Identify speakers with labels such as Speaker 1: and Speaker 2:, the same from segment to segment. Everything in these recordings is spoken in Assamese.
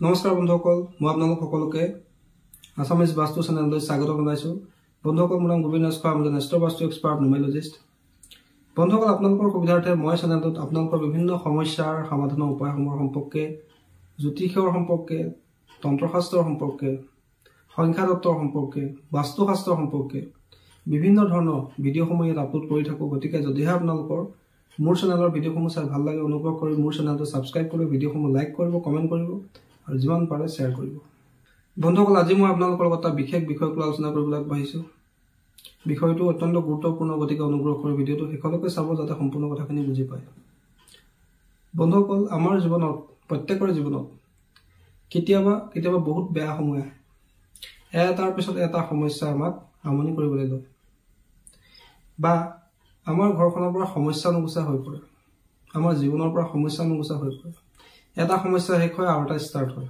Speaker 1: নমস্কাৰ বন্ধুসকল, মই আপোনালোক সকলোকে আছামিজ বাস্তু চেনেললৈ স্বাগত জনাইছোঁ। বন্ধুসকল, মোৰ নাম গোবিন্দ নাথ, মই এষ্ট্ৰ বাস্তু এক্সপাৰ্ট নিউমেৰলজিষ্ট। বন্ধুসকল, আপোনালোকৰ সুবিধাৰ্থে মই চেনেলটোত আপোনালোকৰ বিভিন্ন সমস্যাৰ সমাধানৰ উপায়সমূহৰ সম্পৰ্কে, জ্যোতিষৰ সম্পৰ্কে, তন্ত্ৰশাস্ত্ৰৰ সম্পৰ্কে, সংখ্যাতত্বৰ সম্পৰ্কে, বাস্তুশাস্ত্ৰৰ সম্পৰ্কে বিভিন্ন ধৰণৰ ভিডিঅ'সমূহ ইয়াত আপলোড কৰি থাকোঁ। গতিকে যদিহে আপোনালোকৰ মোৰ চেনেলৰ ভিডিঅ'সমূহ চাই ভাল লাগে, অনুগ্ৰহ কৰি মোৰ চেনেলটো ছাবস্ক্ৰাইব কৰিব, ভিডিঅ'সমূহ লাইক কৰিব, কমেণ্ট কৰিব আৰু যিমান পাৰে শ্বেয়াৰ কৰিব। বন্ধুসকল, আজি মই আপোনালোকৰ লগত এটা বিশেষ বিষয়ক লৈ আলোচনা কৰিবলৈ আগবাঢ়িছোঁ। বিষয়টো অত্যন্ত গুৰুত্বপূৰ্ণ, গতিকে অনুগ্ৰহ কৰি ভিডিঅ'টো শেষলৈকে চাব যাতে সম্পূৰ্ণ কথাখিনি বুজি পায়। বন্ধুসকল, আমাৰ জীৱনত, প্ৰত্যেকৰে জীৱনত কেতিয়াবা বহুত বেয়া সময় আহে। এটাৰ পিছত এটা সমস্যা আমাক আমনি কৰিবলৈ লয়, বা আমাৰ ঘৰখনৰ পৰা সমস্যা নুগুচা হৈ পৰে, আমাৰ জীৱনৰ পৰা সমস্যা নুগুচা হৈ পৰে। এটা সমস্যা শেষ হয় আৰু এটা ষ্টাৰ্ট হয়,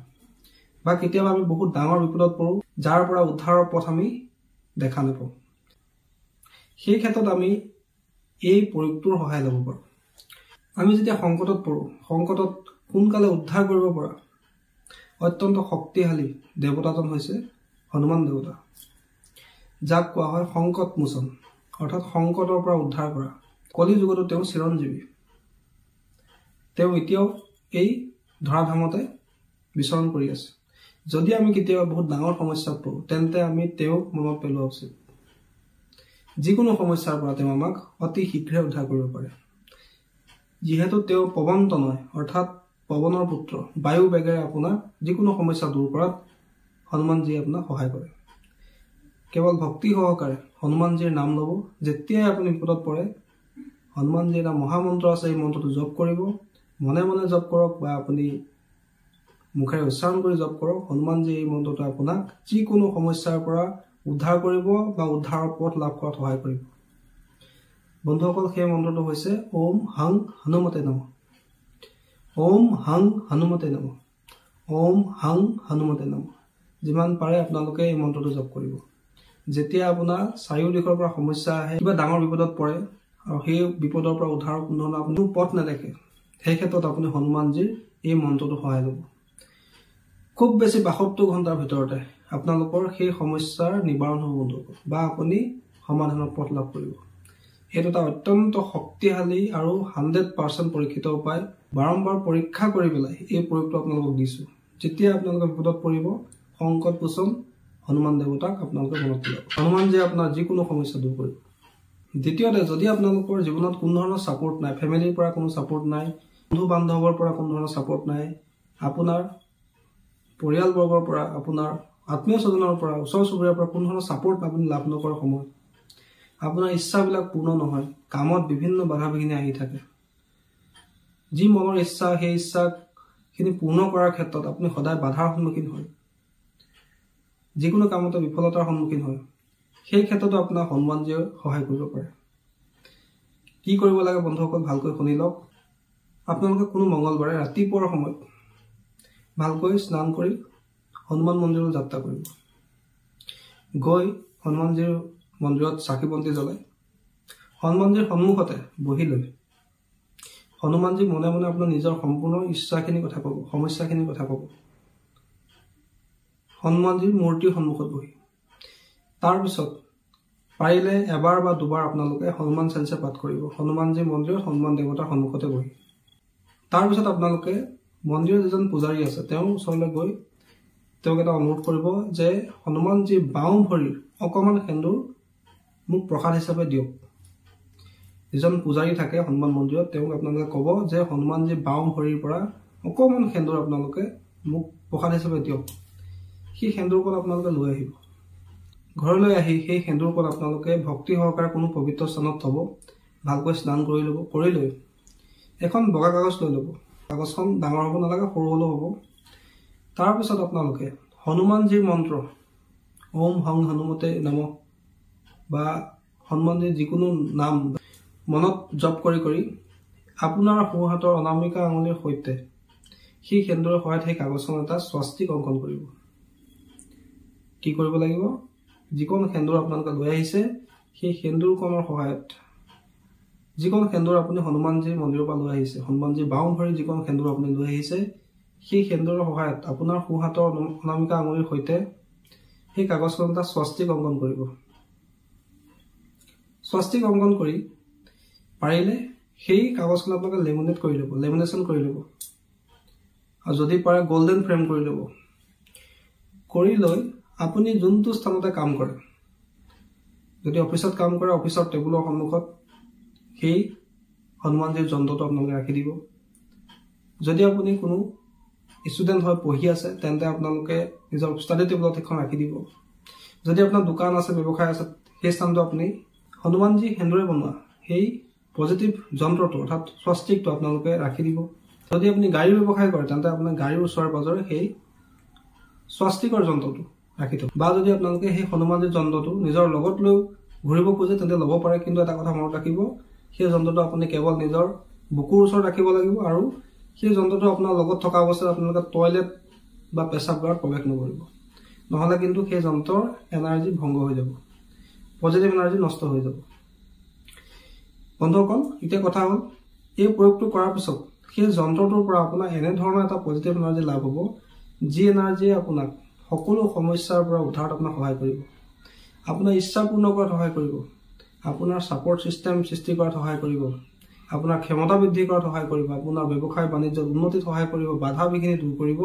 Speaker 1: বা কেতিয়াবা আমি বহুত ডাঙৰ বিপদত পৰোঁ, যাৰ পৰা উদ্ধাৰৰ পথ আমি দেখা নাপাওঁ। সেই ক্ষেত্ৰত আমি এই প্ৰয়োগটোৰ সহায় ল'ব পাৰোঁ। আমি যেতিয়া সংকটত পৰোঁ, সংকটত সোনকালে উদ্ধাৰ কৰিব পৰা অত্যন্ত শক্তিশালী দেৱতাজন হৈছে হনুমান দেৱতা, যাক কোৱা হয় সংকট মোচন, অৰ্থাৎ সংকটৰ পৰা উদ্ধাৰ কৰা। কলি যুগতো তেওঁ চিৰঞ্জীৱী। তেওঁ এতিয়াও এই ধৰাধামতে বিচৰণ কৰি আছে। যদি আমি কেতিয়াবা বহুত ডাঙৰ সমস্যাত পৰোঁ, তেন্তে আমি তেওঁক মনত পেলোৱা উচিত। যিকোনো সমস্যাৰ পৰা তেওঁ আমাক অতি শীঘ্ৰে উদ্ধাৰ কৰিব পাৰে। যিহেতু তেওঁ পৱনতনয়, অৰ্থাৎ পৱনৰ পুত্ৰ, বায়ু বেগেৰে আপোনাৰ যিকোনো সমস্যা দূৰ কৰাত হনুমানজীয়ে আপোনাক সহায় কৰে। কেৱল ভক্তি সহকাৰে হনুমানজীৰ নাম ল'ব। যেতিয়াই আপুনি বিপদত পৰে, হনুমানজীৰ এটা মহামন্ত্ৰ আছে, এই মন্ত্ৰটো জপ কৰিব। মনে মনে জপ কৰক বা আপুনি মুখেৰে উচ্চাৰণ কৰি জপ কৰক। হনুমানজীৰ এই মন্ত্ৰটো আপোনাক যিকোনো সমস্যাৰ পৰা উদ্ধাৰ কৰিব বা উদ্ধাৰৰ পথ লাভ কৰাত সহায় কৰিব। বন্ধুসকল, সেই মন্ত্ৰটো হৈছে ওম হাং হনুমতে নমঃ। ওম হাং হনুমতে নমঃ। ওম হাং হনুমতে নমঃ। যিমান পাৰে আপোনালোকে এই মন্ত্ৰটো জপ কৰিব। যেতিয়া আপোনাৰ চাৰিওদিশৰ পৰা সমস্যা আহে, কিবা ডাঙৰ বিপদত পৰে আৰু সেই বিপদৰ পৰা উদ্ধাৰৰ কোনো ধৰণৰ আপুনি পথ নেদেখে, সেই ক্ষেত্ৰত আপুনি হনুমানজীৰ এই মন্ত্ৰটো সহায় ল'ব। খুব বেছি ৭২ ঘণ্টাৰ ভিতৰতে আপোনালোকৰ সেই সমস্যাৰ নিবাৰণ হ'ব বন্ধুসকল, বা আপুনি সমাধানৰ পথ লাভ কৰিব। এইটো এটা অত্যন্ত শক্তিশালী আৰু 100% পৰীক্ষিত উপায়। বাৰম্বাৰ পৰীক্ষা কৰি পেলাই এই প্ৰয়োগটো আপোনালোকক দিছোঁ। যেতিয়া আপোনালোকে বিপদত পৰিব, সংকট মোচন হনুমান দেৱতাক আপোনালোকে মনত পেলাব। হনুমানজীয়ে আপোনাৰ যিকোনো সমস্যা দূৰ কৰিব। দ্বিতীয়তে, যদি আপোনালোকৰ জীৱনত কোনো ধৰণৰ ছাপোৰ্ট নাই, ফেমিলিৰ পৰা কোনো ছাপোৰ্ট নাই, বন্ধু বান্ধৱৰ পৰা কোনো ধৰণৰ ছাপোৰ্ট নাই, আপোনাৰ পৰিয়ালবৰ্গৰ পৰা, আপোনাৰ আত্মীয় স্বজনৰ পৰা, ওচৰ চুবুৰীয়াৰ পৰা কোনো ধৰণৰ ছাপোৰ্ট আপুনি লাভ নকৰাৰ সময়ত আপোনাৰ ইচ্ছাবিলাক পূৰ্ণ নহয়, কামত বিভিন্ন বাধা বিঘিনি আহি থাকে, যি মনৰ ইচ্ছা সেই ইচ্ছাখিনি পূৰ্ণ কৰাৰ ক্ষেত্ৰত আপুনি সদায় বাধাৰ সন্মুখীন হয়, যিকোনো কামতে বিফলতাৰ সন্মুখীন হয়, সেই ক্ষেত্ৰতো আপোনাক হনুমানজীয়ে সহায় কৰিব পাৰে। কি কৰিব লাগে বন্ধুসকল, ভালকৈ শুনি লওক। আপোনালোকে কোনো মঙলবাৰে ৰাতিপুৱাৰ সময়ত ভালকৈ স্নান কৰি হনুমান মন্দিৰলৈ যাত্ৰা কৰিব। গৈ হনুমানজীৰ মন্দিৰত চাকি বন্তি জ্বলাই হনুমানজীৰ সন্মুখতে বহি লৈ হনুমানজীক মনে মনে আপোনাৰ নিজৰ সম্পূৰ্ণ ইচ্ছাখিনিৰ কথা ক'ব, সমস্যাখিনিৰ কথা ক'ব, হনুমানজীৰ মূৰ্তিৰ সন্মুখত বহি। তাৰপিছত পাৰিলে এবাৰ বা দুবাৰ আপোনালোকে হনুমান চালিচা পাঠ কৰিব, হনুমানজীৰ মন্দিৰত হনুমান দেৱতাৰ সন্মুখতে বহি। তাৰপিছত আপোনালোকে মন্দিৰৰ যিজন পূজাৰী আছে তেওঁৰ ওচৰলৈ গৈ তেওঁক এটা অনুৰোধ কৰিব যে হনুমানজীৰ বাওঁ ভৰিৰ অকণমান সেন্দুৰ মোক প্ৰসাদ হিচাপে দিয়ক। যিজন পূজাৰী থাকে হনুমান মন্দিৰত, তেওঁক আপোনালোকে ক'ব যে হনুমানজীৰ বাওঁ ভৰিৰ পৰা অকণমান সেন্দুৰ আপোনালোকে মোক প্ৰসাদ হিচাপে দিয়ক। সেই সেন্দুৰকণ আপোনালোকে লৈ আহিব। ঘৰলৈ আহি সেই সেন্দুৰকণ আপোনালোকে ভক্তি সহকাৰে কোনো পবিত্ৰ স্থানত থ'ব। ভালকৈ স্নান কৰি ল'ব। কৰি লৈ এখন বগা কাগজ লৈ ল'ব। কাগজখন ডাঙৰ হ'ব নালাগে, সৰু হ'লেও হ'ব। তাৰপিছত আপোনালোকে হনুমানজীৰ মন্ত্ৰ ওম হং হনুমতে নমঃ বা হনুমানজীৰ যিকোনো নাম মনত জপ কৰি কৰি আপোনাৰ সোঁহাতৰ অনামিকা আঙুলিৰ সৈতে সেই সেন্দুৰৰ সহায়ত সেই কাগজখন এটা স্বস্তিক অংকন কৰিব। কি কৰিব লাগিব? যিকণ সেন্দুৰ আপোনালোকে লৈ আহিছে, সেই সেন্দুৰকণৰ সহায়ত যিকণ সেন্দুৰ আপুনি হনুমানজীৰ মন্দিৰৰ পৰা লৈ আহিছে, হনুমানজীৰ বাওঁ ভৰি যিকণ সেন্দুৰ আপুনি লৈ আহিছে, সেই সেন্দুৰৰ সহায়ত আপোনাৰ সোঁহাতৰ অনামিকা আঙুলিৰ সৈতে সেই কাগজখন এটা স্বস্তিক অংকন কৰিব। স্বস্তিক অংকন কৰি পাৰিলে সেই কাগজখন আপোনালোকে লেমিনেশ্যন কৰি ল'ব। আৰু যদি পাৰে গোল্ডেন ফ্ৰেম কৰি ল'ব। কৰি লৈ আপুনি যোনটো স্থানতে কাম কৰে, যদি অফিচত কাম কৰে অফিচৰ টেবুলৰ সন্মুখত সেই হনুমানজীৰ যন্ত্ৰটো আপোনালোকে ৰাখি দিব। যদি আপুনি কোনো ষ্টুডেণ্ট হয় পঢ়ি আছে তেন্তে আপোনালোকে নিজৰ ষ্টাডি টেবুলত এখন ৰাখি দিব। যদি আপোনাৰ দোকান আছে ব্যৱসায় আছে সেই স্থানটো আপুনি হনুমানজী সেন্দুৰে বনোৱা সেই পজিটিভ যন্ত্ৰটো অৰ্থাৎ স্বস্তিকটো আপোনালোকে ৰাখি দিব। যদি আপুনি গাড়ী ব্যৱসায় কৰে তেন্তে আপোনাৰ গাড়ীৰ ওচৰে পাজৰে সেই স্বস্তিকৰ যন্ত্ৰটো ৰাখি থব। বা যদি আপোনালোকে সেই হনুমানজীৰ যন্ত্ৰটো নিজৰ লগত লৈ ঘূৰিব খোজে তেন্তে ল'ব পাৰে, কিন্তু এটা কথা মনত ৰাখিব, সেই যন্ত্ৰটো আপুনি কেৱল নিজৰ বুকুৰ ওচৰত ৰাখিব লাগিব আৰু সেই যন্ত্ৰটো আপোনাৰ লগত থকা অৱস্থাত আপোনালোকে টয়লেট বা পেচাবগাৰত প্ৰৱেশ নকৰিব। নহ'লে কিন্তু সেই যন্ত্ৰৰ এনাৰ্জি ভংগ হৈ যাব, পজিটিভ এনাৰ্জি নষ্ট হৈ যাব। বন্ধুসকল, এতিয়া কথা হ'ল এই প্ৰয়োগটো কৰাৰ পিছত সেই যন্ত্ৰটোৰ পৰা আপোনাৰ এনেধৰণৰ এটা পজিটিভ এনাৰ্জি লাভ হ'ব, যি এনাৰ্জিয়ে আপোনাক সকলো সমস্যাৰ পৰা উদ্ধাৰত আপোনাক সহায় কৰিব, আপোনাৰ ইচ্ছা পূৰ্ণ কৰাত সহায় কৰিব, আপোনাৰ ছাপৰ্ট ছিষ্টেম সৃষ্টি কৰাত সহায় কৰিব, আপোনাৰ ক্ষমতা বৃদ্ধি কৰাত সহায় কৰিব, আপোনাৰ ব্যৱসায় বাণিজ্যত উন্নতিত সহায় কৰিব, বাধা বিঘিনি দূৰ কৰিব,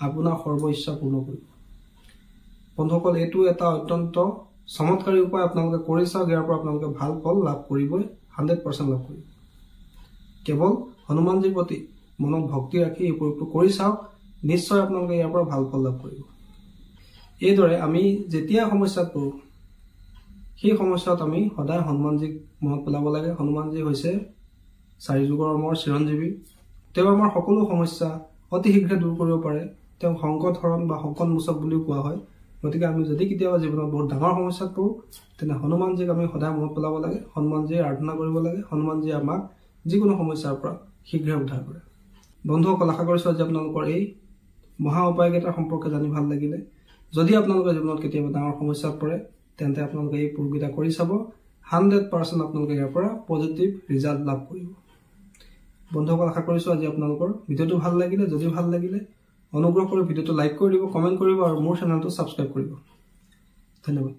Speaker 1: আপোনাৰ সৰ্ব ইচ্ছা পূৰ্ণ কৰিব। বন্ধুসকল, এইটো এটা অত্যন্ত চমৎকাৰী উপায়। আপোনালোকে কৰি চাওক, ইয়াৰ পৰা আপোনালোকে ভাল ফল লাভ কৰিবই, 100% লাভ কৰিব। কেৱল হনুমানজীৰ প্ৰতি মনত ভক্তি ৰাখি এই প্ৰয়োগটো কৰি চাওক, নিশ্চয় আপোনালোকে ইয়াৰ পৰা ভাল ফল লাভ কৰিব। এইদৰে আমি যেতিয়া সমস্যাত পৰোঁ সেই সমস্যাত আমি সদায় হনুমানজীক মনত পেলাব লাগে। হনুমানজী হৈছে 4 যুগৰ অমৰ চিৰঞ্জীৱী। তেওঁ আমাৰ সকলো সমস্যা অতি শীঘ্ৰে দূৰ কৰিব পাৰে। তেওঁ সংকট হৰণ বা সংকট মোচক বুলিও কোৱা হয়। গতিকে আমি যদি কেতিয়াবা জীৱনত বহুত ডাঙৰ সমস্যাত পৰোঁ তেনে হনুমানজীক আমি সদায় মনত পেলাব লাগে, হনুমানজীৰ আৰাধনা কৰিব লাগে। হনুমানজীয়ে আমাক যিকোনো সমস্যাৰ পৰা শীঘ্ৰে উদ্ধাৰ কৰে। বন্ধুসকল, আশা কৰিছোঁ আজি আপোনালোকৰ এই মহা উপায়কেইটাৰ সম্পৰ্কে জানি ভাল লাগিলে। যদি আপোনালোকৰ জীৱনত কেতিয়াবা ডাঙৰ সমস্যাত পৰে তেন্তে আপোনালোকে এই প্ৰয়োগকেইটা কৰি চাব, 100% আপোনালোকে ইয়াৰ পৰা পজিটিভ ৰিজাল্ট লাভ কৰিব। বন্ধুসকল, আশা কৰিছোঁ আজি আপোনালোকৰ ভিডিঅ'টো ভাল লাগিলে। যদি ভাল লাগিলে অনুগ্ৰহ কৰি ভিডিঅ'টো লাইক কৰি দিব, কমেণ্ট কৰিব আৰু মোৰ চেনেলটো ছাবস্ক্ৰাইব কৰিব। ধন্যবাদ।